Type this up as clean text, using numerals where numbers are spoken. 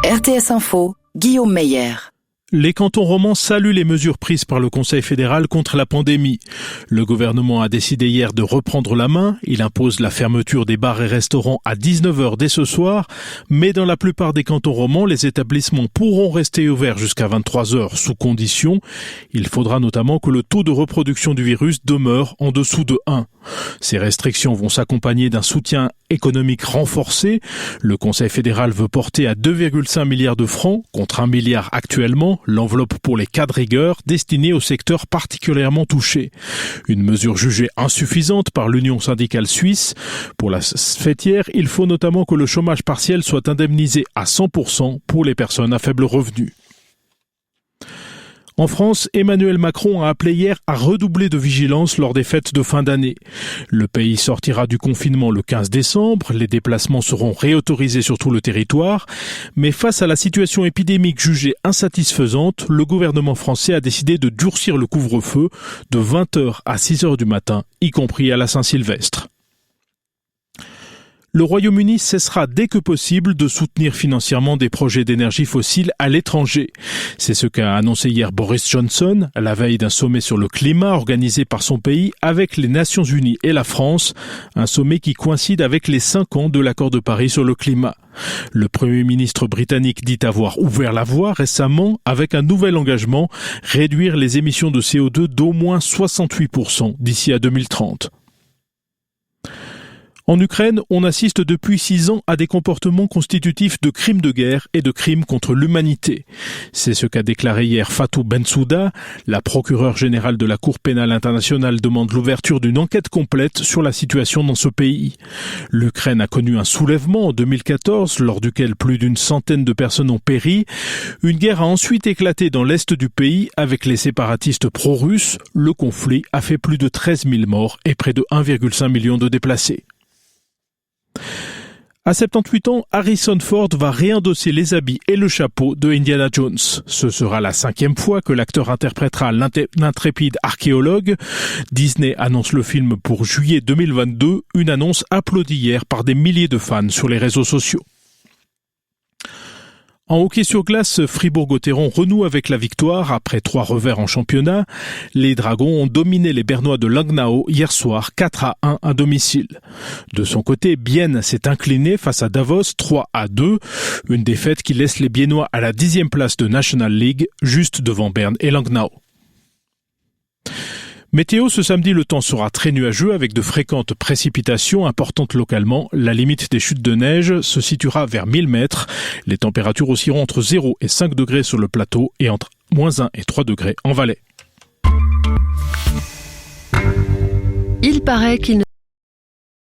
RTS Info, Guillaume Meyer. Les cantons romans saluent les mesures prises par le Conseil fédéral contre la pandémie. Le gouvernement a décidé hier de reprendre la main. Il impose la fermeture des bars et restaurants à 19h dès ce soir. Mais dans la plupart des cantons romans, les établissements pourront rester ouverts jusqu'à 23h sous condition. Il faudra notamment que le taux de reproduction du virus demeure en dessous de 1. Ces restrictions vont s'accompagner d'un soutien économique renforcé. Le Conseil fédéral veut porter à 2,5 milliards de francs contre 1 milliard actuellement l'enveloppe pour les cas de rigueur destinée au secteur particulièrement touché. Une mesure jugée insuffisante par l'Union syndicale suisse. Pour la fêtière, il faut notamment que le chômage partiel soit indemnisé à 100% pour les personnes à faible revenu. En France, Emmanuel Macron a appelé hier à redoubler de vigilance lors des fêtes de fin d'année. Le pays sortira du confinement le 15 décembre, les déplacements seront réautorisés sur tout le territoire, mais face à la situation épidémique jugée insatisfaisante, le gouvernement français a décidé de durcir le couvre-feu de 20h à 6h du matin, y compris à la Saint-Sylvestre. Le Royaume-Uni cessera dès que possible de soutenir financièrement des projets d'énergie fossile à l'étranger. C'est ce qu'a annoncé hier Boris Johnson, à la veille d'un sommet sur le climat organisé par son pays avec les Nations Unies et la France, un sommet qui coïncide avec les 5 ans de l'accord de Paris sur le climat. Le Premier ministre britannique dit avoir ouvert la voie récemment avec un nouvel engagement, réduire les émissions de CO2 d'au moins 68% d'ici à 2030. En Ukraine, on assiste depuis 6 ans à des comportements constitutifs de crimes de guerre et de crimes contre l'humanité. C'est ce qu'a déclaré hier Fatou Bensouda. La procureure générale de la Cour pénale internationale demande l'ouverture d'une enquête complète sur la situation dans ce pays. L'Ukraine a connu un soulèvement en 2014, lors duquel plus d'une centaine de personnes ont péri. Une guerre a ensuite éclaté dans l'est du pays avec les séparatistes pro-russes. Le conflit a fait plus de 13 000 morts et près de 1,5 million de déplacés. À 78 ans, Harrison Ford va réendosser les habits et le chapeau de Indiana Jones. Ce sera la 5e fois que l'acteur interprétera l'intrépide archéologue. Disney annonce le film pour juillet 2022, une annonce applaudie hier par des milliers de fans sur les réseaux sociaux. En hockey sur glace, Fribourg-Gotteron renoue avec la victoire après 3 revers en championnat. Les Dragons ont dominé les Bernois de Langnau hier soir 4-1 à domicile. De son côté, Bienne s'est incliné face à Davos 3-2. Une défaite qui laisse les Biennois à la 10e place de National League, juste devant Berne et Langnau. Météo, ce samedi, le temps sera très nuageux avec de fréquentes précipitations importantes localement. La limite des chutes de neige se situera vers 1000 mètres. Les températures oscilleront entre 0 et 5 degrés sur le plateau et entre -1 et 3 degrés en Valais. Il paraît qu'il ne